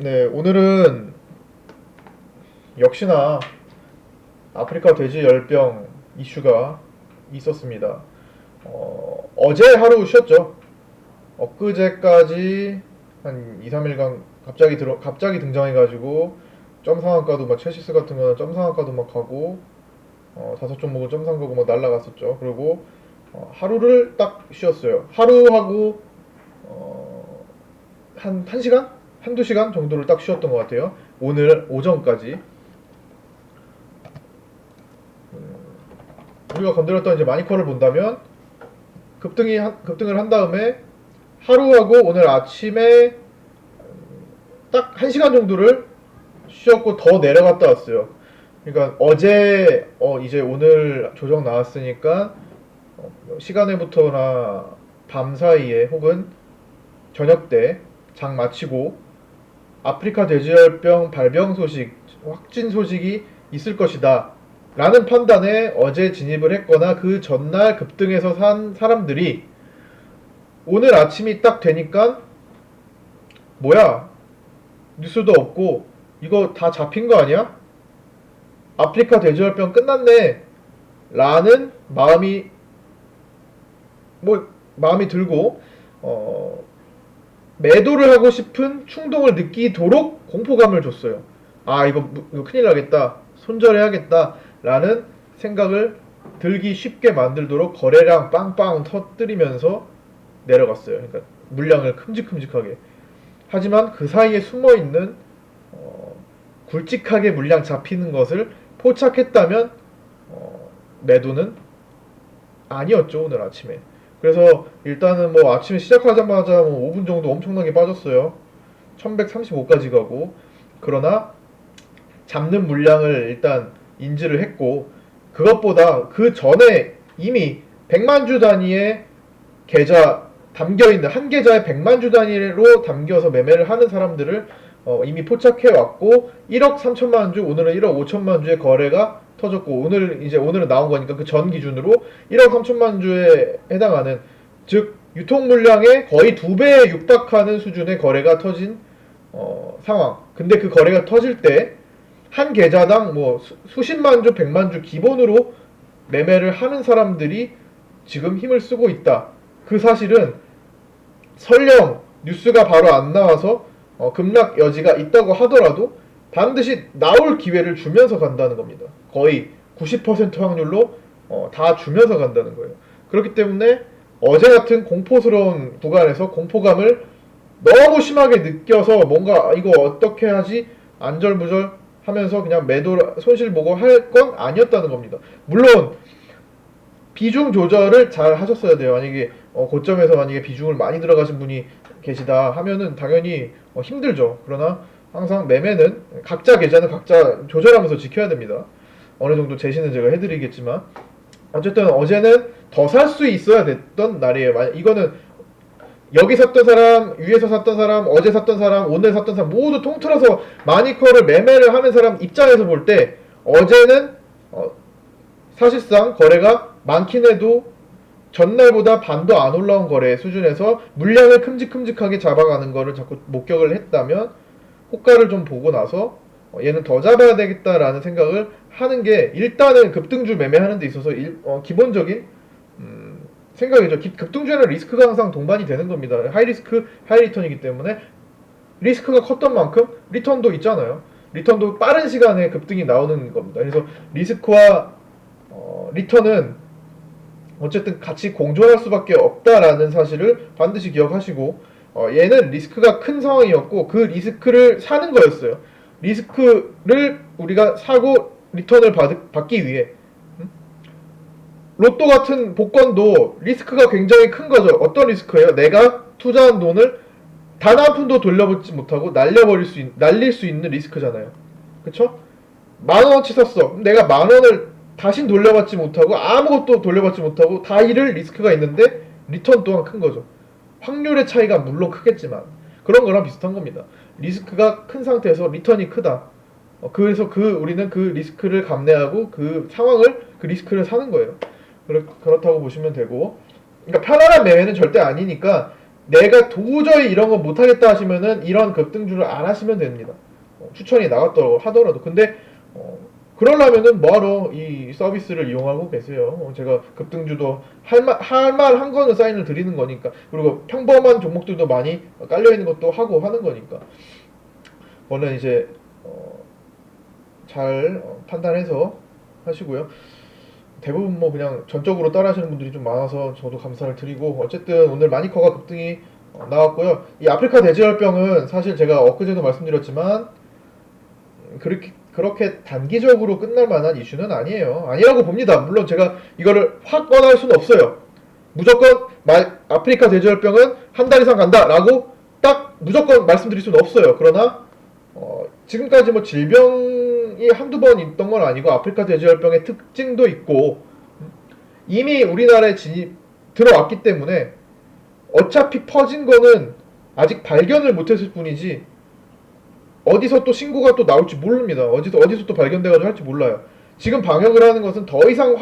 네, 오늘은 역시나 아프리카 돼지 열병 이슈가 있었습니다. 어제 하루 쉬었죠. 엊그제까지 한 2, 3일간 갑자기 등장해가지고 점상한가도 막 첼시스 같은 거는 점상한가도 막 가고 다섯 종목을 점상 가고 막 날라갔었죠. 그리고 하루를 딱 쉬었어요. 하루 하고 한 1시간? 한두 시간 정도를 딱 쉬었던 것 같아요. 오늘 오전까지. 우리가 건드렸던 이제 마니커를 본다면 급등을 한 다음에 하루하고 오늘 아침에 딱 1시간 정도를 쉬었고 더 내려갔다 왔어요. 그러니까 어제 이제 오늘 조정 나왔으니까 시간에부터나 밤 사이에 혹은 저녁 때 장 마치고 아프리카 돼지열병 발병 소식, 확진 소식이 있을 것이다 라는 판단에 어제 진입을 했거나 그 전날 급등해서 산 사람들이 오늘 아침이 딱 되니까 뭐야, 뉴스도 없고 이거 다 잡힌 거 아니야? 아프리카 돼지열병 끝났네 라는 마음이 들고 매도를 하고 싶은 충동을 느끼도록 공포감을 줬어요. 아, 이거 큰일 나겠다, 손절해야겠다 라는 생각을 들기 쉽게 만들도록 거래량 빵빵 터뜨리면서 내려갔어요. 그러니까 물량을 큼직큼직하게. 하지만 그 사이에 숨어있는 굵직하게 물량 잡히는 것을 포착했다면 매도는 아니었죠, 오늘 아침에. 그래서 일단은 뭐 아침에 시작하자마자 뭐 5분 정도 엄청나게 빠졌어요. 1135까지 가고. 그러나 잡는 물량을 일단 인지를 했고, 그것보다 그 전에 이미 100만 주 단위의 계좌 담겨있는, 한 계좌에 100만 주 단위로 담겨서 매매를 하는 사람들을 이미 포착해왔고, 1억 3천만 주, 오늘은 1억 5천만 주의 거래가 터졌고, 오늘은 나온 거니까 그 전 기준으로 1억 3천만 주에 해당하는, 즉 유통 물량의 거의 2배에 육박하는 수준의 거래가 터진 상황. 근데 그 거래가 터질 때 한 계좌당 뭐 수십만 주, 100만 주 기본으로 매매를 하는 사람들이 지금 힘을 쓰고 있다. 그 사실은 설령 뉴스가 바로 안 나와서 급락 여지가 있다고 하더라도 반드시 나올 기회를 주면서 간다는 겁니다. 거의 90% 확률로 다 주면서 간다는 거예요. 그렇기 때문에 어제 같은 공포스러운 구간에서 공포감을 너무 심하게 느껴서 뭔가 이거 어떻게 하지 안절부절 하면서 그냥 매도 손실 보고 할 건 아니었다는 겁니다. 물론 비중 조절을 잘 하셨어야 돼요. 만약에 고점에서 만약에 비중을 많이 들어가신 분이 계시다 하면은 당연히 힘들죠. 그러나 항상 매매는 각자 계좌는 각자 조절하면서 지켜야 됩니다. 어느 정도 제시는 제가 해드리겠지만, 어쨌든 어제는 더 살 수 있어야 됐던 날이에요. 이거는 여기 샀던 사람, 위에서 샀던 사람, 어제 샀던 사람, 오늘 샀던 사람 모두 통틀어서 마니커를 매매를 하는 사람 입장에서 볼 때 어제는 사실상 거래가 많긴 해도 전날보다 반도 안 올라온 거래 수준에서 물량을 큼직큼직하게 잡아가는 거를 자꾸 목격을 했다면, 호가를 좀 보고 나서 얘는 더 잡아야 되겠다라는 생각을 하는 게 일단은 급등주 매매하는 데 있어서 기본적인 생각이죠. 급등주에는 리스크가 항상 동반이 되는 겁니다. 하이리스크 하이리턴이기 때문에 리스크가 컸던 만큼 리턴도 있잖아요. 리턴도 빠른 시간에 급등이 나오는 겁니다. 그래서 리스크와 리턴은 어쨌든 같이 공존할 수밖에 없다라는 사실을 반드시 기억하시고, 얘는 리스크가 큰 상황이었고 그 리스크를 사는 거였어요. 리스크를 우리가 사고 리턴을 받기 위해. 로또 같은 복권도 리스크가 굉장히 큰 거죠. 어떤 리스크예요? 내가 투자한 돈을 단 한 푼도 돌려받지 못하고 날릴 수 있는 리스크잖아요. 그쵸? 10,000원어치 샀어. 내가 10,000원을 다신 돌려받지 못하고 아무것도 돌려받지 못하고 다 잃을 리스크가 있는데 리턴 또한 큰 거죠. 확률의 차이가 물론 크겠지만 그런 거랑 비슷한 겁니다. 리스크가 큰 상태에서 리턴이 크다. 그래서 우리는 그 리스크를 감내하고 그 상황을, 그 리스크를 사는 거예요. 그렇다고 보시면 되고, 그러니까 편안한 매매는 절대 아니니까 내가 도저히 이런 거 못하겠다 하시면은 이런 급등주를 안 하시면 됩니다. 추천이 나갔더라고 하더라도. 근데 그러려면은 뭐하러 이 서비스를 이용하고 계세요. 제가 급등주도 할만한 거는 사인을 드리는 거니까. 그리고 평범한 종목들도 많이 깔려있는 것도 하고 하는 거니까. 그거는 이제 잘 판단해서 하시고요. 대부분 뭐 그냥 전적으로 따라 하시는 분들이 좀 많아서 저도 감사를 드리고, 어쨌든 오늘 마니커가 급등이 나왔고요. 이 아프리카 돼지열병은 사실 제가 엊그제도 말씀드렸지만 그렇게 단기적으로 끝날 만한 이슈는 아니에요. 아니라고 봅니다. 물론 제가 이거를 확 뻔할 수는 없어요. 무조건 아프리카 돼지열병은 한 달 이상 간다라고 딱 무조건 말씀드릴 수는 없어요. 그러나 지금까지 뭐 질병이 한두 번 있던 건 아니고 아프리카 돼지열병의 특징도 있고 이미 우리나라에 들어왔기 때문에 어차피 퍼진 거는 아직 발견을 못했을 뿐이지 어디서 또 신고가 또 나올지 모릅니다. 어디서 또 발견돼가지고 할지 몰라요. 지금 방역을 하는 것은 더 이상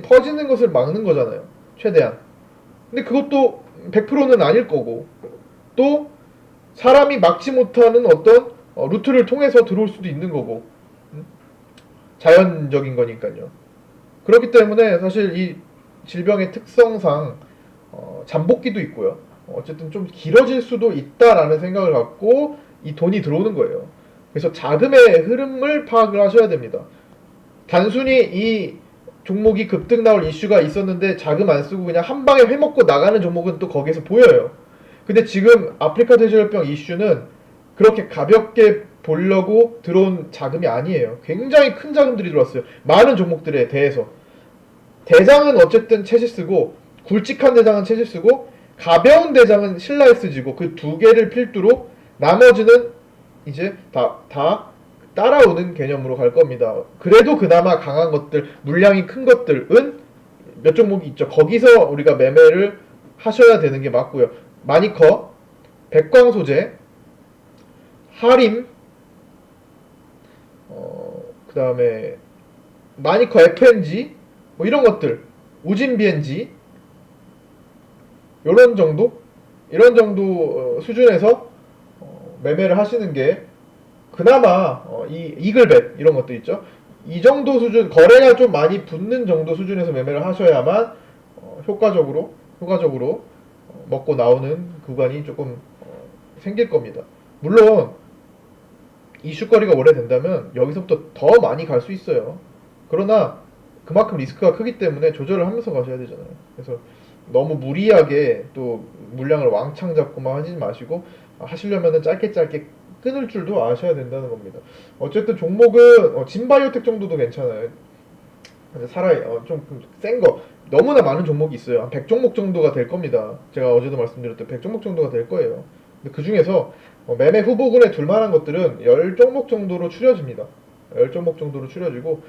퍼지는 것을 막는 거잖아요. 최대한. 근데 그것도 100%는 아닐 거고 또 사람이 막지 못하는 어떤 루트를 통해서 들어올 수도 있는 거고 자연적인 거니까요. 그렇기 때문에 사실 이 질병의 특성상 잠복기도 있고요. 어쨌든 좀 길어질 수도 있다라는 생각을 갖고 이 돈이 들어오는 거예요. 그래서 자금의 흐름을 파악을 하셔야 됩니다. 단순히 이 종목이 급등 나올 이슈가 있었는데 자금 안 쓰고 그냥 한 방에 회먹고 나가는 종목은 또 거기에서 보여요. 근데 지금 아프리카 돼지열병 이슈는 그렇게 가볍게 보려고 들어온 자금이 아니에요. 굉장히 큰 자금들이 들어왔어요. 많은 종목들에 대해서. 대장은 어쨌든 체시스고 굵직한 대장은 체시스고 가벼운 대장은 신라이스지고 그 두 개를 필두로 나머지는 이제 다 따라오는 개념으로 갈 겁니다. 그래도 그나마 강한 것들, 물량이 큰 것들은 몇 종목이 있죠. 거기서 우리가 매매를 하셔야 되는 게 맞고요. 마니커, 백광소재, 하림, 그 다음에 마니커 FNG, 뭐 이런 것들, 우진 BNG, 이런 정도 수준에서 매매를 하시는 게 그나마 이 이글벳 이런 것도 있죠. 이 정도 수준, 거래가 좀 많이 붙는 정도 수준에서 매매를 하셔야만 효과적으로 먹고 나오는 구간이 조금 생길 겁니다. 물론 이슈거리가 오래된다면 여기서부터 더 많이 갈 수 있어요. 그러나 그만큼 리스크가 크기 때문에 조절을 하면서 가셔야 되잖아요. 그래서 너무 무리하게 또 물량을 왕창 잡고 막 하지 마시고 하시려면은 짧게 끊을 줄도 아셔야 된다는 겁니다. 어쨌든 종목은 진바이오텍 정도도 괜찮아요. 좀 센 거, 너무나 많은 종목이 있어요. 한 100종목 정도가 될 겁니다. 제가 어제도 말씀드렸던 100종목 정도가 될 거예요. 근데 그 중에서 매매 후보군에 둘만한 것들은 10종목 정도로 추려집니다. 10종목 정도로 추려지고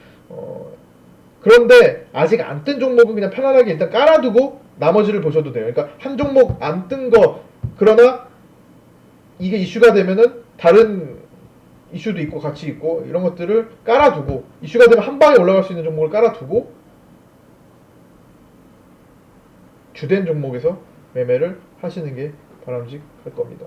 그런데 아직 안 뜬 종목은 그냥 편안하게 일단 깔아두고 나머지를 보셔도 돼요. 그러니까 한 종목 안 뜬 거, 그러나 이게 이슈가 되면은 다른 이슈도 있고 같이 있고 이런 것들을 깔아두고, 이슈가 되면 한 방에 올라갈 수 있는 종목을 깔아두고 주된 종목에서 매매를 하시는 게 바람직할 겁니다.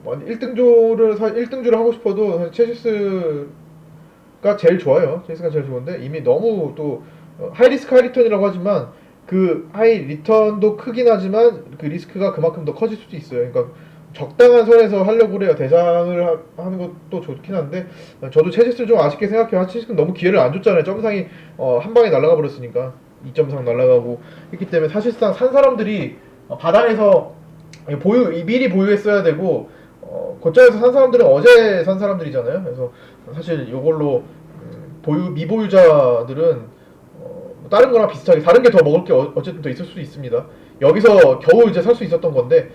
1등주를 하고 싶어도 사실 체시스가 제일 좋아요. 체시스가 제일 좋은데 이미 너무 또 하이리스크 하이리턴이라고 하지만 그 하이리턴도 크긴 하지만 그 리스크가 그만큼 더 커질 수도 있어요. 그러니까 적당한 선에서 하려고 그래요. 대장을 하는 것도 좋긴 한데 저도 체시스를 좀 아쉽게 생각해요. 체시스는 너무 기회를 안 줬잖아요. 점상이 한 방에 날아가 버렸으니까 2.3 날아가고 했기 때문에 사실상 산 사람들이 바닥에서 미리 보유했어야 되고 거점에서 산 사람들은 어제 산 사람들이잖아요. 그래서 사실 이걸로 미보유자들은 다른 거랑 비슷하게 다른 게 더 먹을 게 어쨌든 더 있을 수도 있습니다. 여기서 겨우 이제 살 수 있었던 건데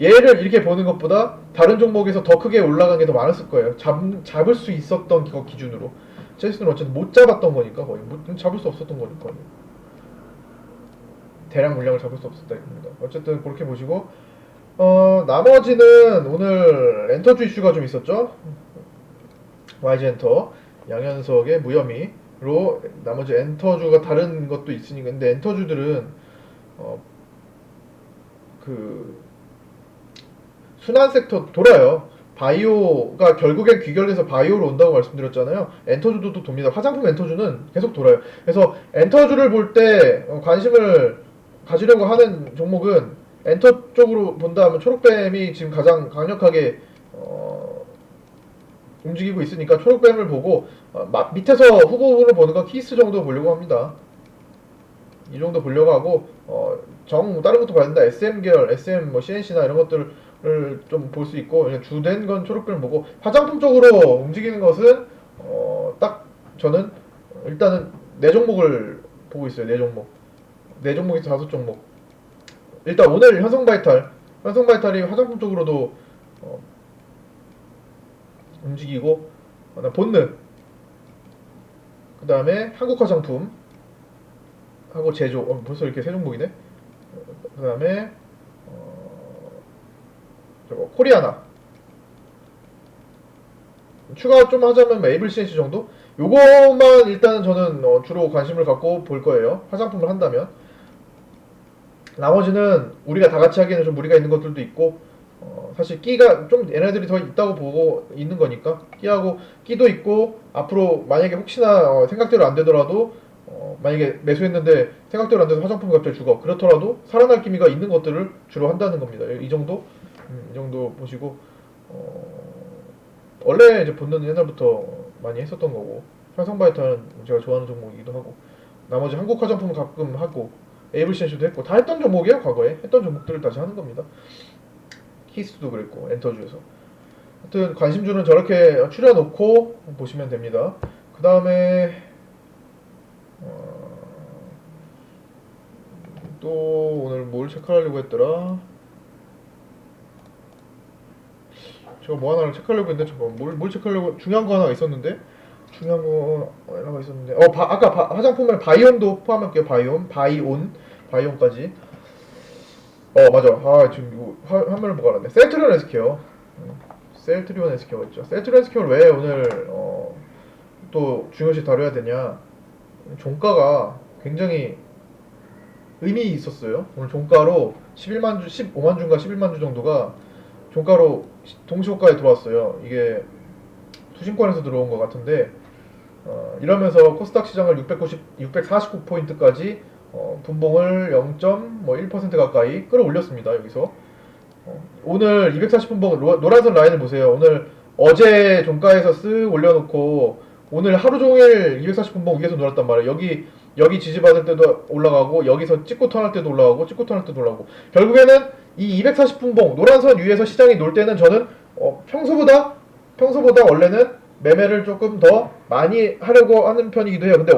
얘를 이렇게 보는 것보다 다른 종목에서 더 크게 올라간 게 더 많았을 거예요. 잡을 수 있었던 거 기준으로. 체스는 어쨌든 못 잡았던 거니까 거의 잡을 수 없었던 거니까 대량 물량을 잡을 수 없었다 이겁니다. 어쨌든 그렇게 보시고 나머지는 오늘 엔터주 이슈가 좀 있었죠. YG 엔터 양현석의 무혐의로 나머지 엔터주가 다른 것도 있으니까. 근데 엔터주들은 그 순환 섹터 돌아요. 바이오가 결국엔 귀결돼서 바이오로 온다고 말씀드렸잖아요. 엔터주도 돕니다. 화장품 엔터주는 계속 돌아요. 그래서 엔터주를 볼 때 관심을 가지려고 하는 종목은 엔터 쪽으로 본다 하면 초록뱀이 지금 가장 강력하게 움직이고 있으니까 초록뱀을 보고 밑에서 후보를 보는 건 키스 정도 보려고 합니다. 이 정도 보려고 하고 다른 것도 봐야 된다. SM 계열, SM 뭐 CNC나 이런 것들을 좀 볼 수 있고 그냥 주된 건 초록뱀을 보고 화장품 쪽으로 움직이는 것은 딱 저는 일단은 네 종목을 보고 있어요. 네 종목. 네 종목에서 다섯 종목. 일단 오늘 현성바이탈이 화장품 쪽으로도 움직이고 본능 그 다음에 한국화장품 하고 제조 벌써 이렇게 세 종목이네. 그 다음에 저거 코리아나 추가 좀 하자면 에이블 CNC 정도. 요것만 일단은 저는 주로 관심을 갖고 볼 거예요. 화장품을 한다면. 나머지는 우리가 다 같이 하기에는 좀 무리가 있는 것들도 있고 사실 끼가 좀 얘네들이 더 있다고 보고 있는 거니까 끼도 있고 앞으로 만약에 혹시나 생각대로 안 되더라도 만약에 매수했는데 생각대로 안 돼서 화장품이 갑자기 죽어 그렇더라도 살아날 기미가 있는 것들을 주로 한다는 겁니다. 이 정도 보시고 원래 이제 본능은 옛날부터 많이 했었던 거고 현성바이탈은 제가 좋아하는 종목이기도 하고 나머지 한국 화장품은 가끔 하고 에이블CNC도 했고 다 했던 종목이에요. 과거에 했던 종목들을 다시 하는 겁니다. 키스도 그랬고 엔터주에서 하여튼 관심주는 저렇게 추려놓고 보시면 됩니다. 그 다음에 또 오늘 뭘 체크하려고 했더라. 제가 뭐 하나를 체크하려고 했는데 잠깐 뭘 체크하려고 중요한 거 하나가 있었는데 아까 화장품을 바이온도 포함할게요. 바이온까지. 맞아. 지금 이거 화면을 보고 알았네. 셀트리온 헬스케어. 셀트리온 헬스케어가 있죠. 셀트리온 헬스케어를 왜 오늘 또 중요시 다뤄야 되냐. 종가가 굉장히 의미 있었어요. 오늘 종가로 15만 주인가 11만 주 정도가 종가로 동시호가에 들어왔어요. 이게 투신권에서 들어온 것 같은데 이러면서 코스닥 시장을 649포인트까지 분봉을 0.1% 가까이 끌어올렸습니다. 여기서 오늘 240분봉 노란선 라인을 보세요. 오늘 어제 종가에서 쓱 올려놓고 오늘 하루 종일 240분봉 위에서 놀았단 말이에요. 여기 지지받을 때도 올라가고 여기서 찍고 턴할 때도 올라가고 찍고 턴할 때도 올라가고 결국에는 이 240분봉 노란선 위에서 시장이 놀 때는 저는 평소보다 원래는 매매를 조금 더 많이 하려고 하는 편이기도 해요. 근데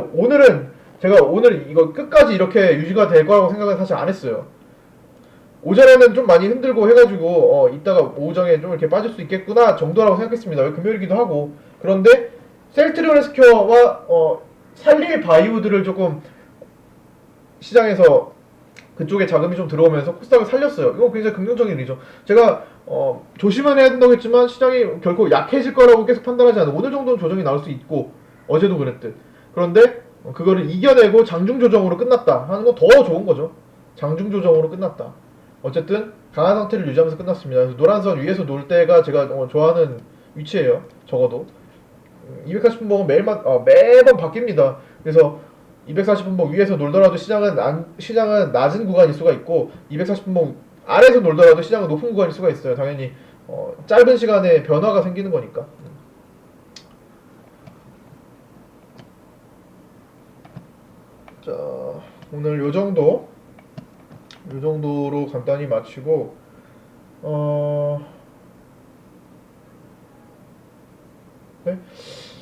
제가 오늘 이거 끝까지 이렇게 유지가 될 거라고 생각은 사실 안 했어요. 오전에는 좀 많이 흔들고 해가지고 이따가 오후정에 좀 이렇게 빠질 수 있겠구나 정도라고 생각했습니다. 왜 금요일이기도 하고. 그런데 셀트리온 헬스케어와 살릴 바이오들을 조금 시장에서 그쪽에 자금이 좀 들어오면서 코스닥을 살렸어요. 이거 굉장히 긍정적인 일이죠. 제가 조심은 해야 된다고 했지만 시장이 결코 약해질 거라고 계속 판단하지 않아요. 오늘 정도는 조정이 나올 수 있고 어제도 그랬듯. 그런데 그거를 이겨내고 장중 조정으로 끝났다 하는 건 더 좋은 거죠. 장중 조정으로 끝났다. 어쨌든 강한 상태를 유지하면서 끝났습니다. 그래서 노란선 위에서 놀 때가 제가 좋아하는 위치예요. 적어도 240분봉은 매번 바뀝니다. 그래서 240분봉 위에서 놀더라도 시장은 낮은 구간일 수가 있고 240분봉 아래에서 놀더라도 시장은 높은 구간일 수가 있어요. 당연히 짧은 시간에 변화가 생기는 거니까. 자, 오늘 요 정도로 간단히 마치고 네?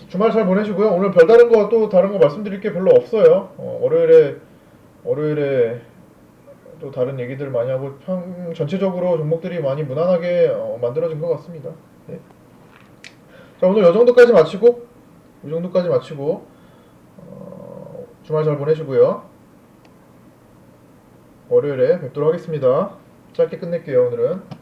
주말 잘 보내시고요. 오늘 별다른 거 또 다른 거 말씀드릴 게 별로 없어요. 월요일에 또 다른 얘기들 많이 하고 전체적으로 종목들이 많이 무난하게 만들어진 것 같습니다. 네. 자, 오늘 요 정도까지 마치고 주말 잘 보내시고요. 월요일에 뵙도록 하겠습니다. 짧게 끝낼게요. 오늘은.